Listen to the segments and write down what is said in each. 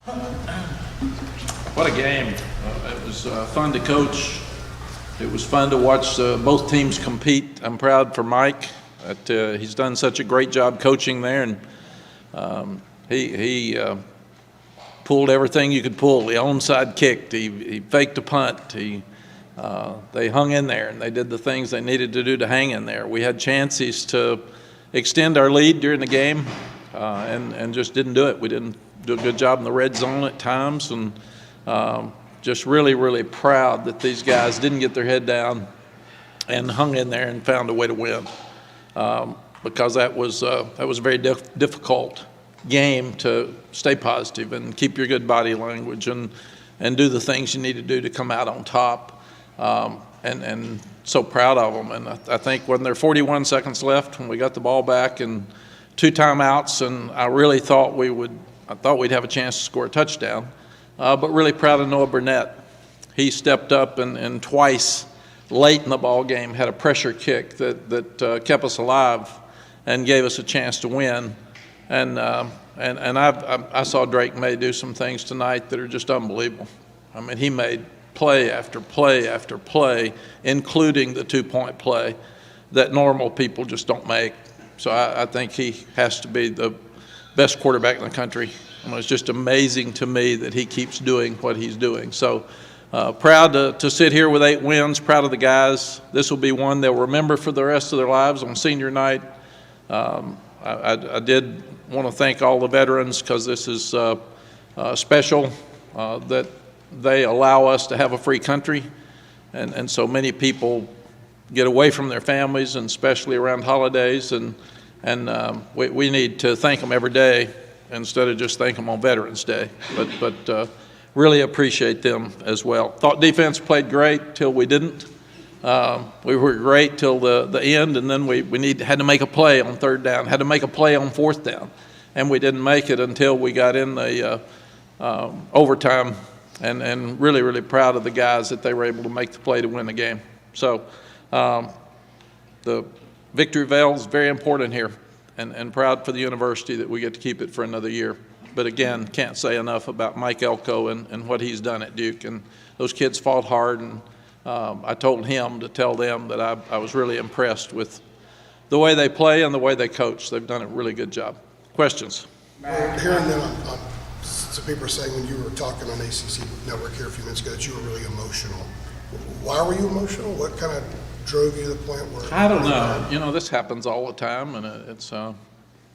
What a game. It was fun to coach. It was fun to watch both teams compete. I'm proud for Mike. He's done such a great job coaching there, and he pulled everything you could pull. He onside kicked. He faked a punt. They hung in there, and they did the things they needed to do to hang in there. We had chances to extend our lead during the game, and just didn't do it. We didn't do a good job in the red zone at times, and just really, really proud that these guys didn't get their head down and hung in there and found a way to win, because that was a very difficult game to stay positive and keep your good body language and do the things you need to do to come out on top. And so proud of them. And I think when there were 41 seconds left, when we got the ball back and 2 timeouts, and I really thought we'd have a chance to score a touchdown. But really proud of Noah Burnett. He stepped up and twice late in the ball game had a pressure kick that kept us alive and gave us a chance to win. And I saw Drake May do some things tonight that are just unbelievable. I mean, he made play after play after play, including the 2-point play that normal people just don't make. So I think he has to be the best quarterback in the country. And it's just amazing to me that he keeps doing what he's doing. So proud to sit here with 8 wins, proud of the guys. This will be one they'll remember for the rest of their lives on senior night. I did want to thank all the veterans, because this is special that they allow us to have a free country. And so many people get away from their families, and especially around holidays. And we need to thank them every day instead of just thank them on Veterans Day. But really appreciate them as well. Thought defense played great till we didn't. We were great till the end, and then we had to make a play on 3rd down, had to make a play on 4th down, and we didn't make it until we got in the overtime. And really, really proud of the guys that they were able to make the play to win the game. So the victory veil is very important here, and proud for the university that we get to keep it for another year. But again, can't say enough about Mike Elko and what he's done at Duke. And those kids fought hard, and I told him to tell them that I was really impressed with the way they play and the way they coach. They've done a really good job. Questions? Hearing them, some people are saying when you were talking on ACC Network here a few minutes ago that you were really emotional. Why were you emotional? What kind of drove you to the point where? I don't know. You know, this happens all the time, and it's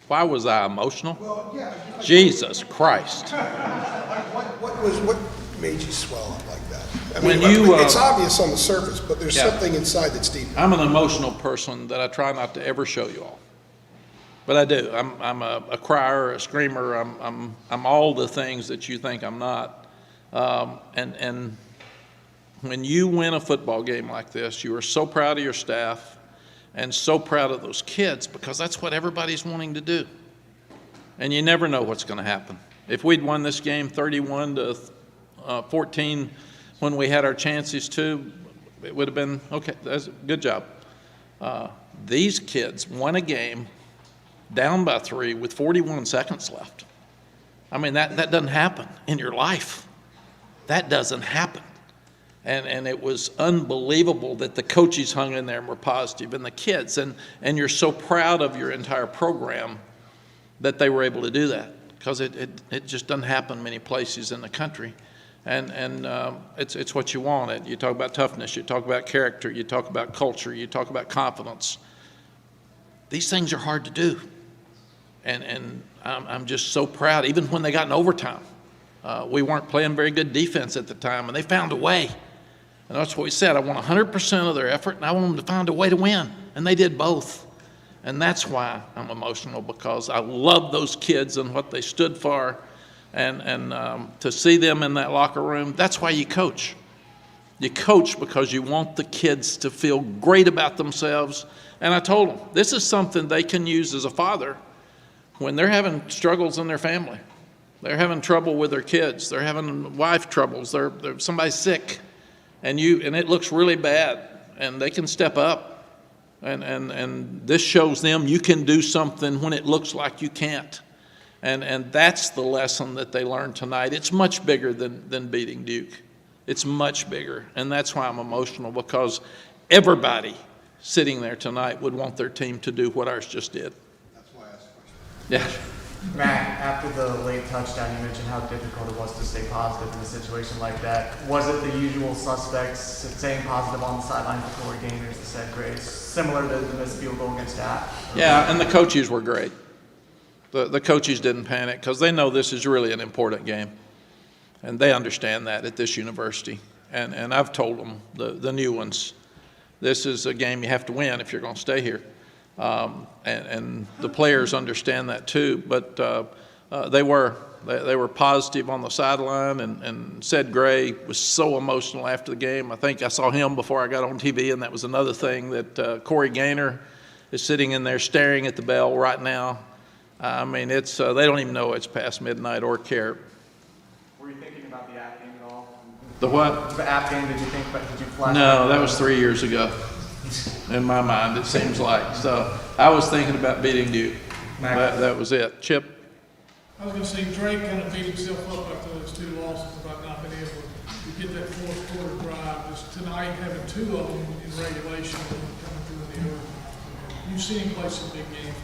why was I emotional? Well, yeah. Jesus Christ. What made you swell up like that? I When mean, you, it's obvious on the surface, but there's Yeah. something inside that's deep. I'm an emotional person that I try not to ever show you all, but I do. I'm a crier, a screamer. I'm all the things that you think I'm not. And when you win a football game like this, you are so proud of your staff and so proud of those kids, because that's what everybody's wanting to do. And you never know what's going to happen. If we'd won this game 31-14 when we had our chances to, it would have been, okay, that's a good job. These kids won a game down by 3 with 41 seconds left. I mean, that doesn't happen in your life. That doesn't happen. And it was unbelievable that the coaches hung in there and were positive, and the kids. And you're so proud of your entire program that they were able to do that, because it just doesn't happen many places in the country. And it's what you want. You talk about toughness, you talk about character, you talk about culture, you talk about confidence. These things are hard to do. And I'm just so proud. Even when they got in overtime, we weren't playing very good defense at the time, and they found a way. And that's what we said. I want 100% of their effort, and I want them to find a way to win. And they did both. And that's why I'm emotional, because I love those kids and what they stood for. And to see them in that locker room, that's why you coach. You coach because you want the kids to feel great about themselves. And I told them, this is something they can use as a father when they're having struggles in their family. They're having trouble with their kids. They're having wife troubles. They're somebody's sick. And it looks really bad, and they can step up, and this shows them you can do something when it looks like you can't. And that's the lesson that they learned tonight. It's much bigger than beating Duke. It's much bigger. And that's why I'm emotional, because everybody sitting there tonight would want their team to do what ours just did. That's why I asked the question. Yeah. Matt, after the late touchdown, you mentioned how difficult it was to stay positive in a situation like that. Was it the usual suspects staying positive on the sideline for Corey Gaynor, the said Grace, similar to the missed field goal against App? Yeah, and the coaches were great. The coaches didn't panic because they know this is really an important game. And they understand that at this university. And I've told them, the new ones, this is a game you have to win if you're going to stay here. And the players understand that too. But they were positive on the sideline. And Ced Gray was so emotional after the game. I think I saw him before I got on TV, and that was another thing that Corey Gaynor is sitting in there staring at the bell right now. I mean, it's they don't even know it's past midnight or care. Were you thinking about the App game at all? The what? The App game, did you flash? No, that was 3 years ago. In my mind, it seems like. So I was thinking about beating Duke. That was it. Chip? I was going to say, Drake kind of beat himself up after those two losses about not being able to get that fourth quarter drive. Just tonight, having two of them in regulation and coming through in the overtime. You've seen him play some big games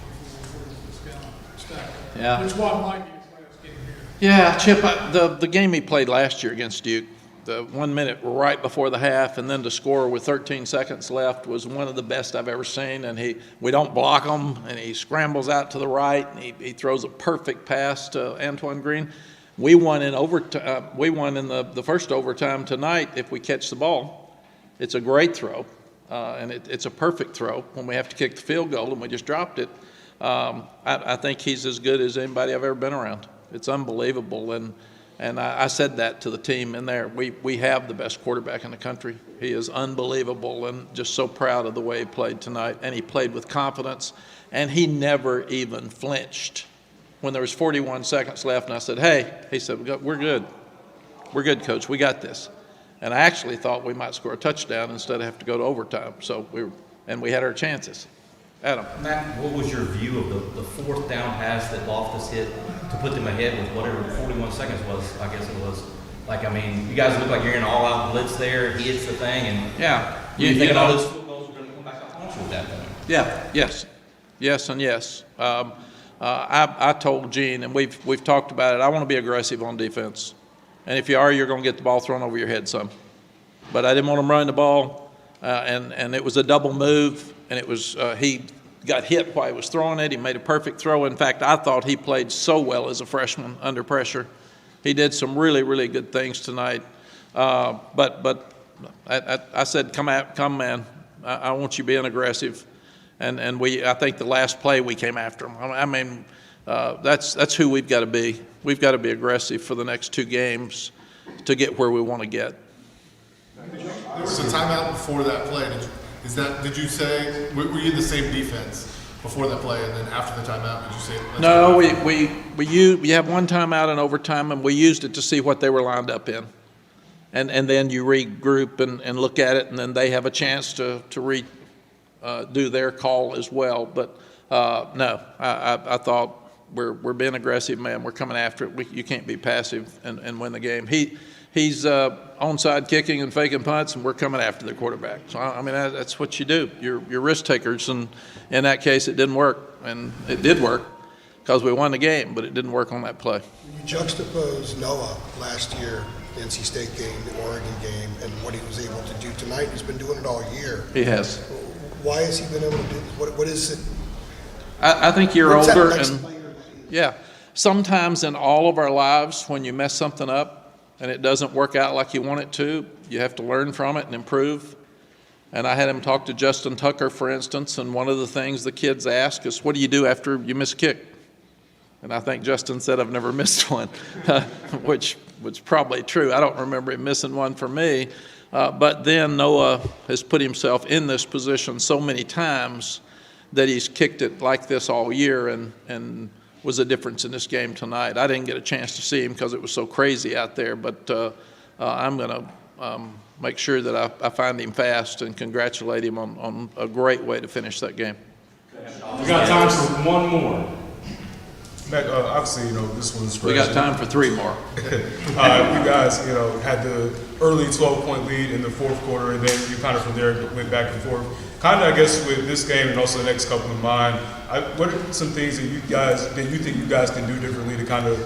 before this kind of stack. Yeah. Which one might be his last game here. Yeah, Chip, the game he played last year against Duke, the 1 minute right before the half, and then to score with 13 seconds left was one of the best I've ever seen. And we don't block him, and he scrambles out to the right, and he throws a perfect pass to Antoine Green. We won in overtime. We won in the first overtime tonight if we catch the ball. It's a great throw, and it's a perfect throw when we have to kick the field goal, and we just dropped it. I think he's as good as anybody I've ever been around. It's unbelievable, and I said that to the team in there. We have the best quarterback in the country. He is unbelievable, and just so proud of the way he played tonight. And he played with confidence, and he never even flinched. When there was 41 seconds left, and I said, hey, he said, we're good. We're good, Coach. We got this. And I actually thought we might score a touchdown instead of have to go to overtime. So we had our chances. Adam. Matt, what was your view of the fourth down pass that Loftus hit to put them ahead with whatever 41 seconds was, I guess it was? Like, I mean, you guys look like you're in an all-out blitz there. He hits the thing, and yeah, you think all those field goals are going to come back up launch with that thing? Yeah, yes, and yes. I told Gene, and we've talked about it, I want to be aggressive on defense. And if you are, you're going to get the ball thrown over your head some. But I didn't want him running the ball, and it was a double move, and it was he got hit while he was throwing it. He made a perfect throw. In fact, I thought he played so well as a freshman under pressure. He did some really, really good things tonight. But I said, come man, I want you being aggressive. And I think the last play we came after him. I mean, that's who we've got to be. We've got to be aggressive for the next two games to get where we want to get. There was a timeout before that play. Did you say, were you in the same defense before that play, and then after the timeout, did you say? No, we have one timeout in overtime, and we used it to see what they were lined up in. And then you regroup and look at it, and then they have a chance to do their call as well. But no, I thought we're being aggressive, man. We're coming after it. You can't be passive and win the game. He's onside kicking and faking punts, and we're coming after the quarterback. So, I mean, that's what you do. You're risk takers, and in that case, it didn't work. And it did work because we won the game, but it didn't work on that play. When you juxtapose Noah last year, the NC State game, the Oregon game, and what he was able to do tonight, he's been doing it all year. He has. Why has he been able to do what is it? I think you're What's that older, next and player that he is? yeah, sometimes in all of our lives, when you mess something up and it doesn't work out like you want it to, you have to learn from it and improve. And I had him talk to Justin Tucker, for instance, and one of the things the kids ask is, what do you do after you miss a kick? And I think Justin said, I've never missed one, which was probably true. I don't remember him missing one for me. But then Noah has put himself in this position so many times that he's kicked it like this all year and was a difference in this game tonight. I didn't get a chance to see him because it was so crazy out there, but I'm going to make sure that I find him fast and congratulate him on a great way to finish that game. We got time for one more. Mac, obviously, this one's fresh. We got time for 3 more. You guys, had the early 12-point lead in the fourth quarter, and then you kind of from there went back and forth. Kind of, I guess, with this game and also the next couple of mine, what are some things that you think you guys can do differently to kind of,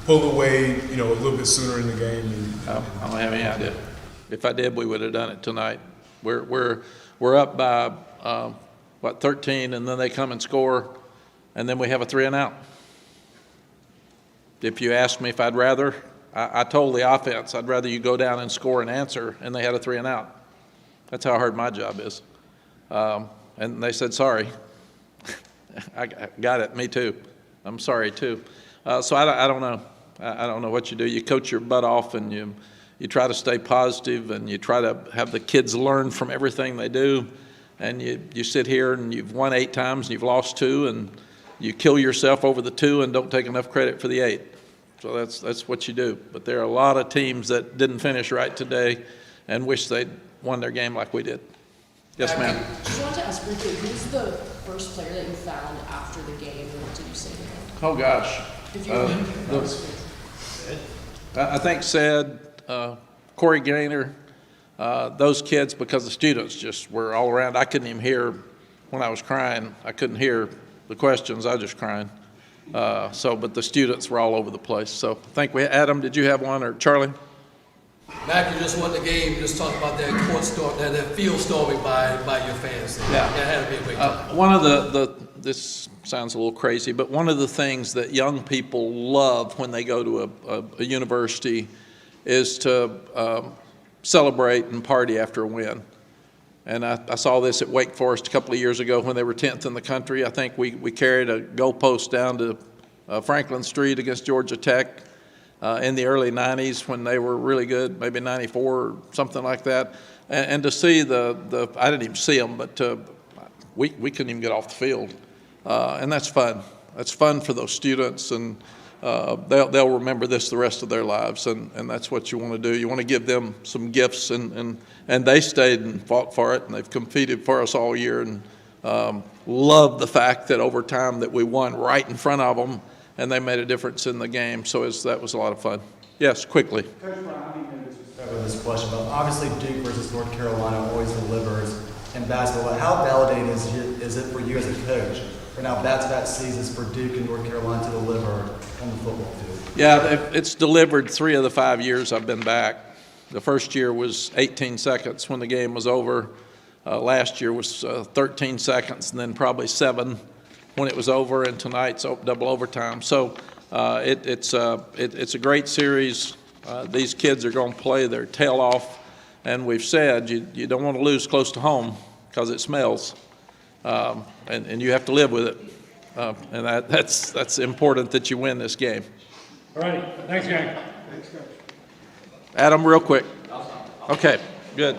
pull away, a little bit sooner in the game? I don't have any idea. If I did, we would have done it tonight. We're up by 13, and then they come and score, and then we have a 3 and out. If you ask me if I'd rather, I told the offense I'd rather you go down and score and answer, and they had a 3 and out. That's how hard my job is. And they said sorry. I got it. Me too. I'm sorry too. So I don't know. I don't know what you do. You coach your butt off, and you try to stay positive, and you try to have the kids learn from everything they do. And you sit here and you've won 8 times and you've lost 2, and you kill yourself over the 2 and don't take enough credit for the 8. So that's what you do. But there are a lot of teams that didn't finish right today and wish they'd won their game like we did. Yes, ma'am. Just wanted to ask briefly, who's the first player that you found after the game, and what did you say to him? Oh, gosh. If you remember. I think said Corey Gaynor, those kids, because the students just were all around. I couldn't even hear when I was crying. I couldn't hear the questions. I was just crying. But the students were all over the place. So I think Adam, did you have one, or Charlie? Mack, you just won the game. Just talk about that court storm, that field storming by your fans. Yeah. That had to be a great time. One of this sounds a little crazy, but one of the things that young people love when they go to a university is to celebrate and party after a win. And I saw this at Wake Forest a couple of years ago when they were 10th in the country. I think we carried a goalpost down to Franklin Street against Georgia Tech in the early 90s when they were really good, maybe 94 or something like that. And to see I didn't even see them, but we couldn't even get off the field. And that's fun. That's fun for those students, and they'll remember this the rest of their lives, and that's what you want to do. You want to give them some gifts, and they stayed and fought for it, and they've competed for us all year, and love the fact that over time that we won right in front of them, and they made a difference in the game. So that was a lot of fun. Yes, quickly. Coach Brown, how do you know this question? But obviously Duke versus North Carolina always delivers in basketball. How validating is it for you as a coach for now back-to-back seasons for Duke and North Carolina to deliver on the football field? Yeah, it's delivered 3 of the 5 years I've been back. The first year was 18 seconds when the game was over. Last year was 13 seconds, and then probably 7 when it was over, and tonight's double overtime. So it's a great series. These kids are going to play their tail off, and we've said you don't want to lose close to home because it smells, and you have to live with it, and that's important that you win this game. All right, thanks, gang. Adam, real quick. Okay, good.